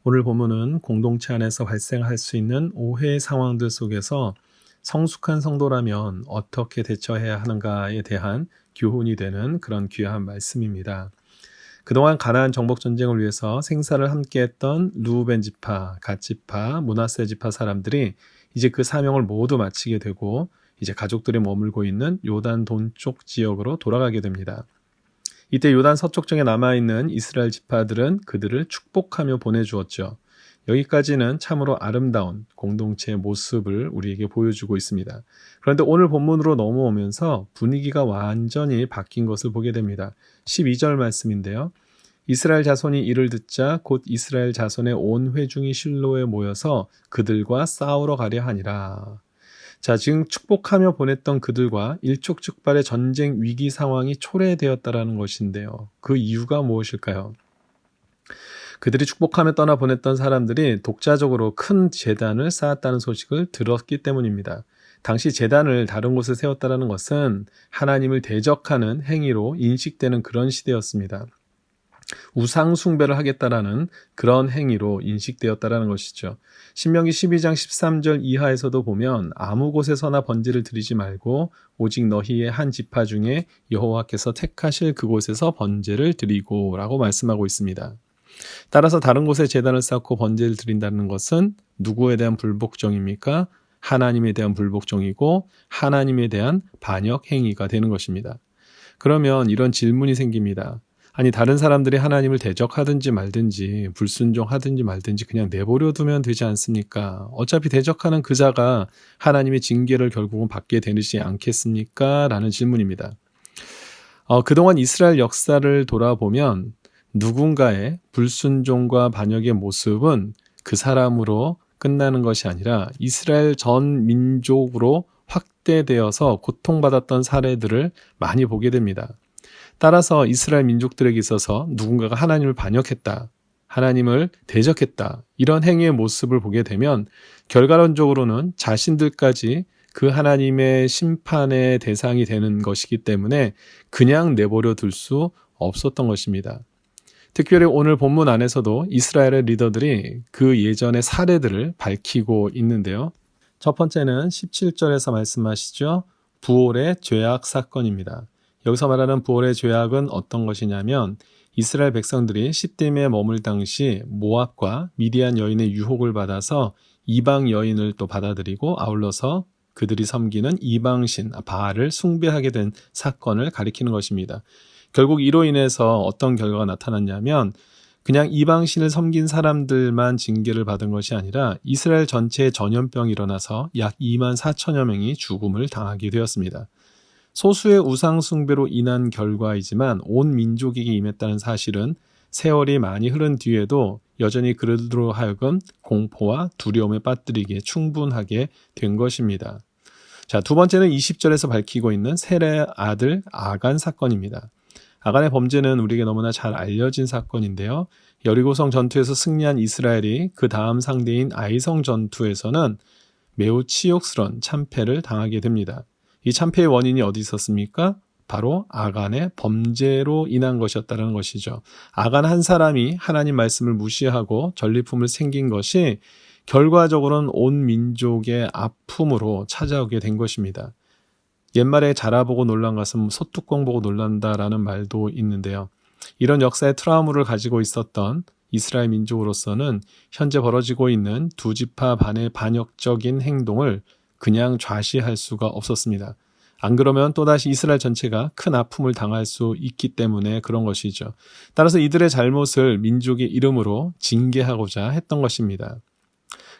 오늘 본문은 공동체 안에서 발생할 수 있는 오해 상황들 속에서 성숙한 성도라면 어떻게 대처해야 하는가에 대한 교훈이 되는 그런 귀한 말씀입니다. 그동안 가나안 정복 전쟁을 위해서 생사를 함께했던 르우벤 지파, 갓 지파, 므낫세 지파 사람들이 이제 그 사명을 모두 마치게 되고 이제 가족들이 머물고 있는 요단 동쪽 지역으로 돌아가게 됩니다. 이때 요단 서쪽 쪽에 남아있는 이스라엘 지파들은 그들을 축복하며 보내주었죠. 여기까지는 참으로 아름다운 공동체의 모습을 우리에게 보여주고 있습니다. 그런데 오늘 본문으로 넘어오면서 분위기가 완전히 바뀐 것을 보게 됩니다. 12절 말씀인데요. 이스라엘 자손이 이를 듣자 곧 이스라엘 자손의 온 회중이 실로에 모여서 그들과 싸우러 가려 하니라. 자, 지금 축복하며 보냈던 그들과 일촉즉발의 전쟁 위기 상황이 초래되었다라는 것인데요. 그 이유가 무엇일까요? 그들이 축복하며 떠나보냈던 사람들이 독자적으로 큰 제단을 쌓았다는 소식을 들었기 때문입니다. 당시 제단을 다른 곳에 세웠다는 것은 하나님을 대적하는 행위로 인식되는 그런 시대였습니다. 우상 숭배를 하겠다라는 그런 행위로 인식되었다라는 것이죠. 신명기 12장 13절 이하에서도 보면 아무 곳에서나 번제를 드리지 말고 오직 너희의 한 지파 중에 여호와께서 택하실 그곳에서 번제를 드리고 라고 말씀하고 있습니다. 따라서 다른 곳에 제단을 쌓고 번제를 드린다는 것은 누구에 대한 불복종입니까? 하나님에 대한 불복종이고 하나님에 대한 반역 행위가 되는 것입니다. 그러면 이런 질문이 생깁니다. 아니, 다른 사람들이 하나님을 대적하든지 말든지 불순종하든지 말든지 그냥 내버려 두면 되지 않습니까? 어차피 대적하는 그 자가 하나님의 징계를 결국은 받게 되지 않겠습니까? 라는 질문입니다. 그동안 이스라엘 역사를 돌아보면 누군가의 불순종과 반역의 모습은 그 사람으로 끝나는 것이 아니라 이스라엘 전 민족으로 확대되어서 고통받았던 사례들을 많이 보게 됩니다. 따라서 이스라엘 민족들에게 있어서 누군가가 하나님을 반역했다, 하나님을 대적했다, 이런 행위의 모습을 보게 되면 결과론적으로는 자신들까지 그 하나님의 심판의 대상이 되는 것이기 때문에 그냥 내버려 둘 수 없었던 것입니다. 특별히 오늘 본문 안에서도 이스라엘의 리더들이 그 예전의 사례들을 밝히고 있는데요. 첫 번째는 17절에서 말씀하시죠. 부올의 죄악 사건입니다. 여기서 말하는 부올의 죄악은 어떤 것이냐면 이스라엘 백성들이 시딤에 머물 당시 모압과 미디안 여인의 유혹을 받아서 이방 여인을 또 받아들이고 아울러서 그들이 섬기는 이방신 바알을 숭배하게 된 사건을 가리키는 것입니다. 결국 이로 인해서 어떤 결과가 나타났냐면 그냥 이방신을 섬긴 사람들만 징계를 받은 것이 아니라 이스라엘 전체에 전염병이 일어나서 약 2만 4천여 명이 죽음을 당하게 되었습니다. 소수의 우상 숭배로 인한 결과이지만 온 민족에게 임했다는 사실은 세월이 많이 흐른 뒤에도 여전히 그들로 하여금 공포와 두려움에 빠뜨리기에 충분하게 된 것입니다. 자, 두 번째는 20절에서 밝히고 있는 셀의 아들 아간 사건입니다. 아간의 범죄는 우리에게 너무나 잘 알려진 사건인데요. 여리고성 전투에서 승리한 이스라엘이 그 다음 상대인 아이성 전투에서는 매우 치욕스러운 참패를 당하게 됩니다. 이 참패의 원인이 어디 있었습니까? 바로 아간의 범죄로 인한 것이었다는 것이죠. 아간 한 사람이 하나님 말씀을 무시하고 전리품을 챙긴 것이 결과적으로는 온 민족의 아픔으로 찾아오게 된 것입니다. 옛말에 자라보고 놀란 것은 소뚜껑 보고 놀란다라는 말도 있는데요. 이런 역사의 트라우마를 가지고 있었던 이스라엘 민족으로서는 현재 벌어지고 있는 두 지파 반의 반역적인 행동을 그냥 좌시할 수가 없었습니다. 안 그러면 또다시 이스라엘 전체가 큰 아픔을 당할 수 있기 때문에 그런 것이죠. 따라서 이들의 잘못을 민족의 이름으로 징계하고자 했던 것입니다.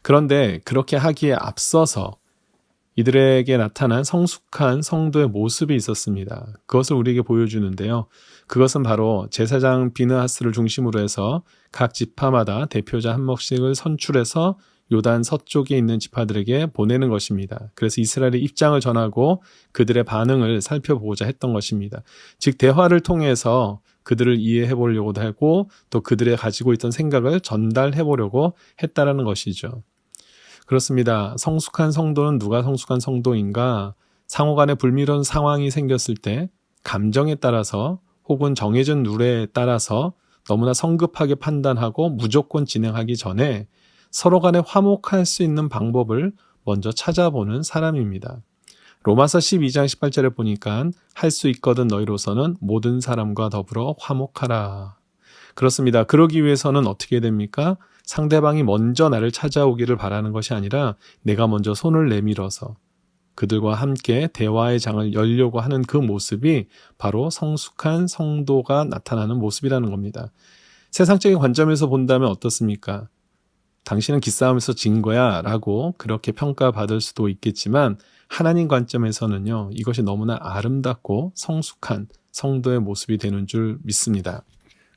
그런데 그렇게 하기에 앞서서 이들에게 나타난 성숙한 성도의 모습이 있었습니다. 그것을 우리에게 보여주는데요. 그것은 바로 제사장 비느하스를 중심으로 해서 각 지파마다 대표자 한 명씩을 선출해서 요단 서쪽에 있는 지파들에게 보내는 것입니다. 그래서 이스라엘의 입장을 전하고 그들의 반응을 살펴보고자 했던 것입니다. 즉 대화를 통해서 그들을 이해해 보려고도 하고 또 그들의 가지고 있던 생각을 전달해 보려고 했다라는 것이죠. 그렇습니다. 성숙한 성도는 누가 성숙한 성도인가? 상호 간에 불미스러운 상황이 생겼을 때 감정에 따라서 혹은 정해진 룰에 따라서 너무나 성급하게 판단하고 무조건 진행하기 전에 서로 간에 화목할 수 있는 방법을 먼저 찾아보는 사람입니다. 로마서 12장 18절에 보니까 할 수 있거든 너희로서는 모든 사람과 더불어 화목하라. 그렇습니다. 그러기 위해서는 어떻게 됩니까? 상대방이 먼저 나를 찾아오기를 바라는 것이 아니라 내가 먼저 손을 내밀어서 그들과 함께 대화의 장을 열려고 하는 그 모습이 바로 성숙한 성도가 나타나는 모습이라는 겁니다. 세상적인 관점에서 본다면 어떻습니까? 당신은 기싸움에서 진 거야 라고 그렇게 평가받을 수도 있겠지만 하나님 관점에서는요, 이것이 너무나 아름답고 성숙한 성도의 모습이 되는 줄 믿습니다.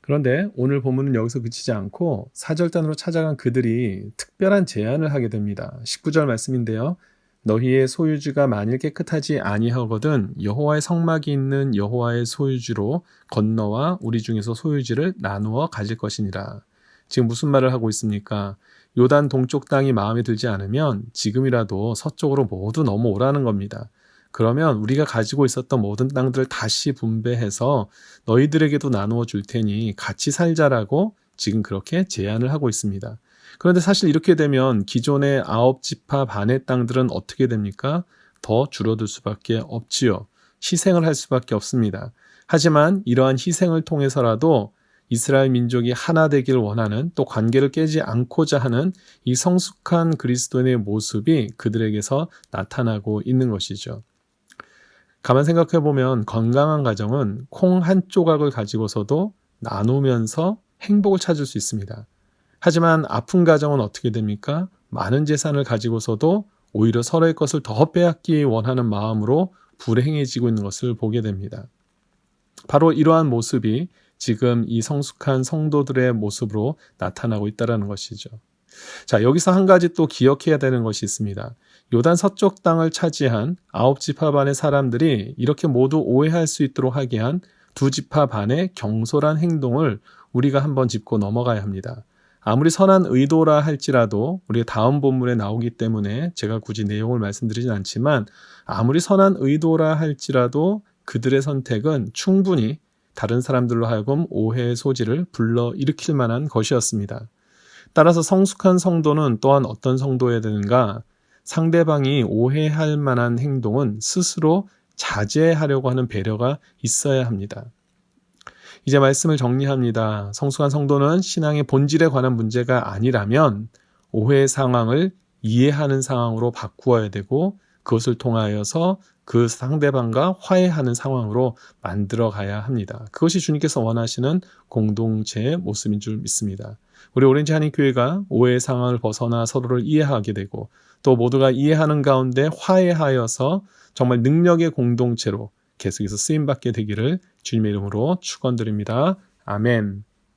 그런데 오늘 본문은 여기서 그치지 않고 사절단으로 찾아간 그들이 특별한 제안을 하게 됩니다. 19절 말씀인데요. 너희의 소유주가 만일 깨끗하지 아니하거든 여호와의 성막이 있는 여호와의 소유주로 건너와 우리 중에서 소유지를 나누어 가질 것이니라. 지금 무슨 말을 하고 있습니까? 요단 동쪽 땅이 마음에 들지 않으면 지금이라도 서쪽으로 모두 넘어오라는 겁니다. 그러면 우리가 가지고 있었던 모든 땅들을 다시 분배해서 너희들에게도 나누어 줄 테니 같이 살자라고 지금 그렇게 제안을 하고 있습니다. 그런데 사실 이렇게 되면 기존의 9지파 반의 땅들은 어떻게 됩니까? 더 줄어들 수밖에 없지요. 희생을 할 수밖에 없습니다. 하지만 이러한 희생을 통해서라도 이스라엘 민족이 하나 되길 원하는, 또 관계를 깨지 않고자 하는 이 성숙한 그리스도인의 모습이 그들에게서 나타나고 있는 것이죠. 가만 생각해 보면 건강한 가정은 콩 한 조각을 가지고서도 나누면서 행복을 찾을 수 있습니다. 하지만 아픈 가정은 어떻게 됩니까? 많은 재산을 가지고서도 오히려 서로의 것을 더 빼앗기 원하는 마음으로 불행해지고 있는 것을 보게 됩니다. 바로 이러한 모습이 지금 이 성숙한 성도들의 모습으로 나타나고 있다는 것이죠. 자, 여기서 한 가지 또 기억해야 되는 것이 있습니다. 요단 서쪽 땅을 차지한 9지파 반의 사람들이 이렇게 모두 오해할 수 있도록 하게 한 2지파 반의 경솔한 행동을 우리가 한번 짚고 넘어가야 합니다. 아무리 선한 의도라 할지라도 우리가 다음 본문에 나오기 때문에 제가 굳이 내용을 말씀드리진 않지만 아무리 선한 의도라 할지라도 그들의 선택은 충분히 다른 사람들로 하여금 오해의 소지를 불러일으킬 만한 것이었습니다. 따라서 성숙한 성도는 또한 어떤 성도여야 되는가? 상대방이 오해할 만한 행동은 스스로 자제하려고 하는 배려가 있어야 합니다. 이제 말씀을 정리합니다. 성숙한 성도는 신앙의 본질에 관한 문제가 아니라면 오해의 상황을 이해하는 상황으로 바꾸어야 되고 그것을 통하여서 그 상대방과 화해하는 상황으로 만들어 가야 합니다. 그것이 주님께서 원하시는 공동체의 모습인 줄 믿습니다. 우리 오렌지 한인교회가 오해의 상황을 벗어나 서로를 이해하게 되고 또 모두가 이해하는 가운데 화해하여서 정말 능력의 공동체로 계속해서 쓰임받게 되기를 주님의 이름으로 축원드립니다. 아멘.